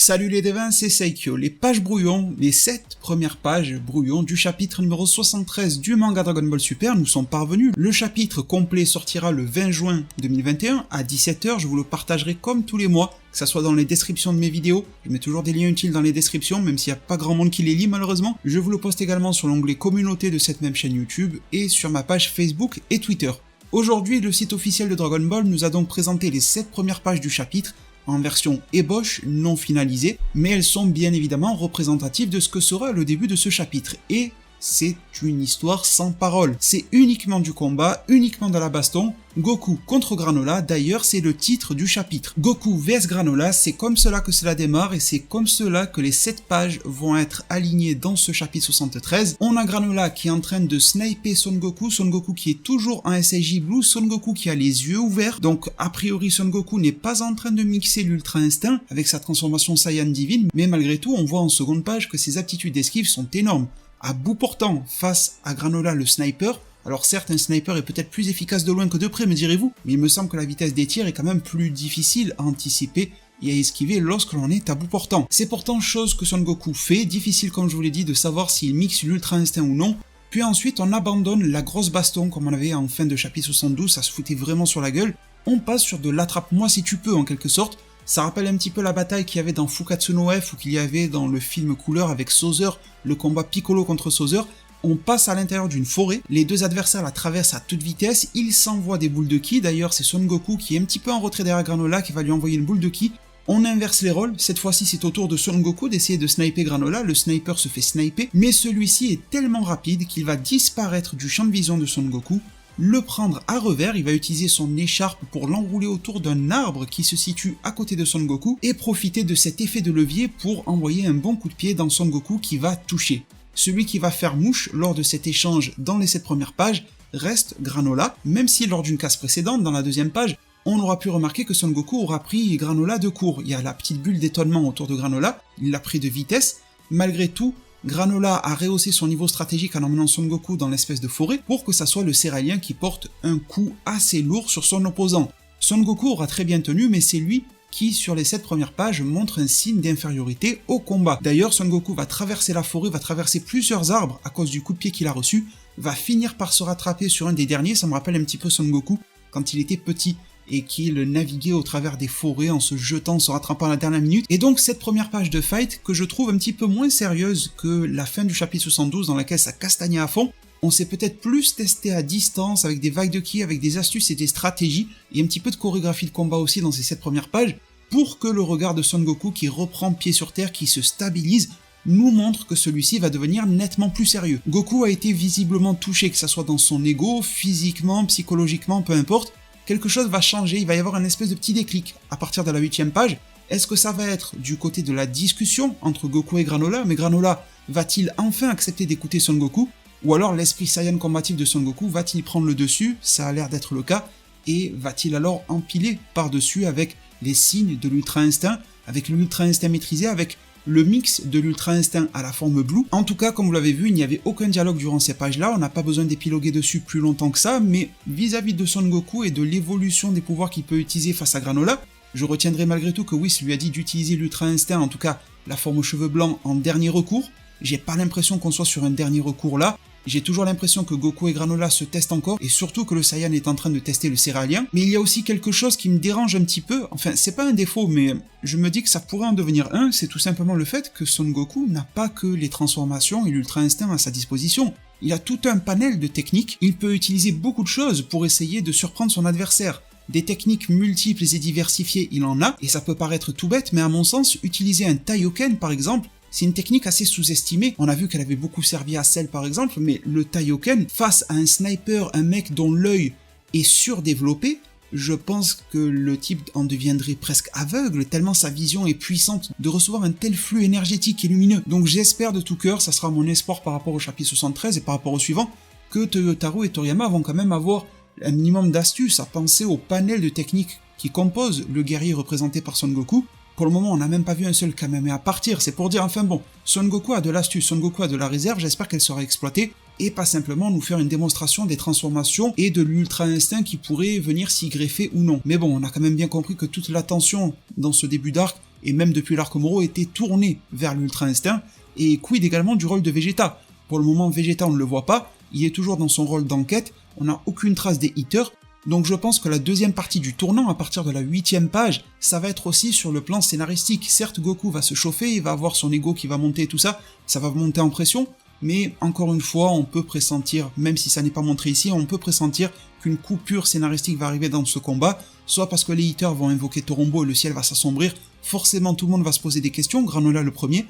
Salut les devins, c'est Saikyo. Les pages brouillons, les 7 premières pages brouillons du chapitre numéro 73 du manga Dragon Ball Super nous sont parvenus. Le chapitre complet sortira le 20 juin 2021 à 17 h, je vous le partagerai comme tous les mois, que ça soit dans les descriptions de mes vidéos, je mets toujours des liens utiles dans les descriptions, même s'il n'y a pas grand monde qui les lit malheureusement. Je vous le poste également sur l'onglet communauté de cette même chaîne YouTube et sur ma page Facebook et Twitter. Aujourd'hui, le site officiel de Dragon Ball nous a donc présenté les 7 premières pages du chapitre, en version ébauche non finalisée, mais elles sont bien évidemment représentatives de ce que sera le début de ce chapitre, et c'est une histoire sans parole. C'est uniquement du combat, uniquement de la baston, Goku contre Granola, d'ailleurs c'est le titre du chapitre. Goku vs Granola, c'est comme cela que cela démarre et c'est comme cela que les 7 pages vont être alignées dans ce chapitre 73. On a Granola qui est en train de sniper Son Goku qui est toujours en SIJ Blue, Son Goku qui a les yeux ouverts, donc a priori Son Goku n'est pas en train de mixer l'Ultra Instinct avec sa transformation Saiyan divine, mais malgré tout on voit en seconde page que ses aptitudes d'esquive sont énormes. À bout portant, face à Granola le sniper, alors certes un sniper est peut-être plus efficace de loin que de près me direz-vous, mais il me semble que la vitesse des tirs est quand même plus difficile à anticiper et à esquiver lorsque l'on est à bout portant. C'est pourtant chose que Son Goku fait, difficile comme je vous l'ai dit de savoir s'il mixe l'Ultra Instinct ou non, puis ensuite on abandonne la grosse baston comme on avait en fin de chapitre 72, ça se foutait vraiment sur la gueule, on passe sur de l'attrape-moi si tu peux en quelque sorte. Ça rappelle un petit peu la bataille qu'il y avait dans Fukatsu no F ou qu'il y avait dans le film Couleur avec Sauzer, le combat Piccolo contre Sauzer. On passe à l'intérieur d'une forêt, les deux adversaires la traversent à toute vitesse, ils s'envoient des boules de ki, d'ailleurs c'est Son Goku qui est un petit peu en retrait derrière Granola qui va lui envoyer une boule de ki. On inverse les rôles, cette fois-ci c'est au tour de Son Goku d'essayer de sniper Granola, le sniper se fait sniper, mais celui-ci est tellement rapide qu'il va disparaître du champ de vision de Son Goku, le prendre à revers, il va utiliser son écharpe pour l'enrouler autour d'un arbre qui se situe à côté de Son Goku et profiter de cet effet de levier pour envoyer un bon coup de pied dans Son Goku qui va toucher. Celui qui va faire mouche lors de cet échange dans les 7 premières pages reste Granola, même si lors d'une case précédente, dans la deuxième page, on aura pu remarquer que Son Goku aura pris Granola de court. Il y a la petite bulle d'étonnement autour de Granola, il l'a pris de vitesse, malgré tout, Granola a rehaussé son niveau stratégique en emmenant Son Goku dans l'espèce de forêt pour que ça soit le Céralien qui porte un coup assez lourd sur son opposant. Son Goku aura très bien tenu, mais c'est lui qui, sur les 7 premières pages, montre un signe d'infériorité au combat. D'ailleurs, Son Goku va traverser la forêt, va traverser plusieurs arbres à cause du coup de pied qu'il a reçu, va finir par se rattraper sur un des derniers, ça me rappelle un petit peu Son Goku quand il était petit et qu'il naviguait au travers des forêts en se jetant, se rattrapant à la dernière minute. Et donc cette première page de fight que je trouve un petit peu moins sérieuse que la fin du chapitre 72 dans laquelle ça castagnait à fond, on s'est peut-être plus testé à distance avec des vagues de ki, avec des astuces et des stratégies, et un petit peu de chorégraphie de combat aussi dans ces 7 premières pages, pour que le regard de Son Goku qui reprend pied sur terre, qui se stabilise, nous montre que celui-ci va devenir nettement plus sérieux. Goku a été visiblement touché, que ça soit dans son ego, physiquement, psychologiquement, peu importe. Quelque chose va changer, il va y avoir un espèce de petit déclic à partir de la 8ème page. Est-ce que ça va être du côté de la discussion entre Goku et Granola, mais Granola va-t-il enfin accepter d'écouter Son Goku, ou alors l'esprit Saiyan combatif de Son Goku va-t-il prendre le dessus, ça a l'air d'être le cas, et va-t-il alors empiler par-dessus avec les signes de l'Ultra Instinct, avec l'Ultra Instinct maîtrisé, avec le mix de l'Ultra Instinct à la forme Blue. En tout cas, comme vous l'avez vu, il n'y avait aucun dialogue durant ces pages-là, on n'a pas besoin d'épiloguer dessus plus longtemps que ça, mais vis-à-vis de Son Goku et de l'évolution des pouvoirs qu'il peut utiliser face à Granola, je retiendrai malgré tout que Whis lui a dit d'utiliser l'Ultra Instinct, en tout cas la forme aux cheveux blancs, en dernier recours. J'ai pas l'impression qu'on soit sur un dernier recours là, j'ai toujours l'impression que Goku et Granola se testent encore, et surtout que le Saiyan est en train de tester le Céralien, mais il y a aussi quelque chose qui me dérange un petit peu, enfin c'est pas un défaut, mais je me dis que ça pourrait en devenir un, c'est tout simplement le fait que Son Goku n'a pas que les transformations et l'Ultra Instinct à sa disposition. Il a tout un panel de techniques, il peut utiliser beaucoup de choses pour essayer de surprendre son adversaire. Des techniques multiples et diversifiées, il en a, et ça peut paraître tout bête, mais à mon sens, utiliser un Taioken par exemple, c'est une technique assez sous-estimée, on a vu qu'elle avait beaucoup servi à Cell par exemple, mais le Taioken, face à un sniper, un mec dont l'œil est surdéveloppé, je pense que le type en deviendrait presque aveugle, tellement sa vision est puissante de recevoir un tel flux énergétique et lumineux. Donc j'espère de tout cœur, ça sera mon espoir par rapport au chapitre 73 et par rapport au suivant, que Toyotaro et Toriyama vont quand même avoir un minimum d'astuces à penser au panel de techniques qui composent le guerrier représenté par Son Goku. Pour le moment, on n'a même pas vu un seul Kamehameha partir, c'est pour dire, enfin bon, Son Goku a de l'astuce, Son Goku a de la réserve, j'espère qu'elle sera exploitée, et pas simplement nous faire une démonstration des transformations et de l'Ultra Instinct qui pourrait venir s'y greffer ou non. Mais bon, on a quand même bien compris que toute l'attention dans ce début d'arc et même depuis l'arc Moro, était tourné vers l'Ultra Instinct, et quid également du rôle de Vegeta. Pour le moment, Vegeta on ne le voit pas, il est toujours dans son rôle d'enquête, on n'a aucune trace des hitters, donc je pense que la deuxième partie du tournant, à partir de la 8ème page, ça va être aussi sur le plan scénaristique. Certes, Goku va se chauffer, il va avoir son ego qui va monter et tout ça, ça va monter en pression, mais encore une fois, on peut pressentir, même si ça n'est pas montré ici, on peut pressentir qu'une coupure scénaristique va arriver dans ce combat, soit parce que les hitters vont invoquer Torombo et le ciel va s'assombrir, forcément tout le monde va se poser des questions, Granola le premier,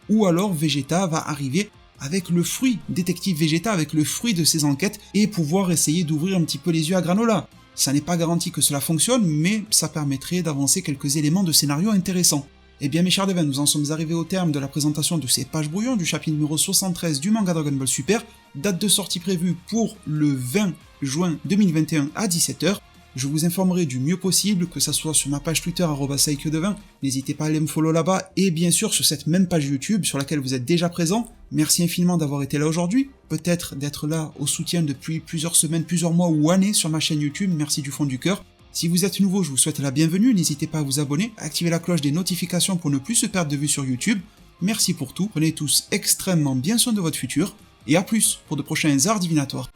ou alors Vegeta va arriver avec le fruit, détective Vegeta, avec le fruit de ses enquêtes, et pouvoir essayer d'ouvrir un petit peu les yeux à Granola. Ça n'est pas garanti que cela fonctionne, mais ça permettrait d'avancer quelques éléments de scénario intéressants. Eh bien mes chers devins, nous en sommes arrivés au terme de la présentation de ces pages brouillons du chapitre numéro 73 du manga Dragon Ball Super, date de sortie prévue pour le 20 juin 2021 à 17h. Je vous informerai du mieux possible, que ça soit sur ma page Twitter @saikyo20, n'hésitez pas à aller me follow là-bas, et bien sûr sur cette même page YouTube sur laquelle vous êtes déjà présent. Merci infiniment d'avoir été là aujourd'hui, peut-être d'être là au soutien depuis plusieurs semaines, plusieurs mois ou années sur ma chaîne YouTube, merci du fond du cœur. Si vous êtes nouveau, je vous souhaite la bienvenue, n'hésitez pas à vous abonner, à activer la cloche des notifications pour ne plus se perdre de vue sur YouTube. Merci pour tout, prenez tous extrêmement bien soin de votre futur, et à plus pour de prochains arts divinatoires.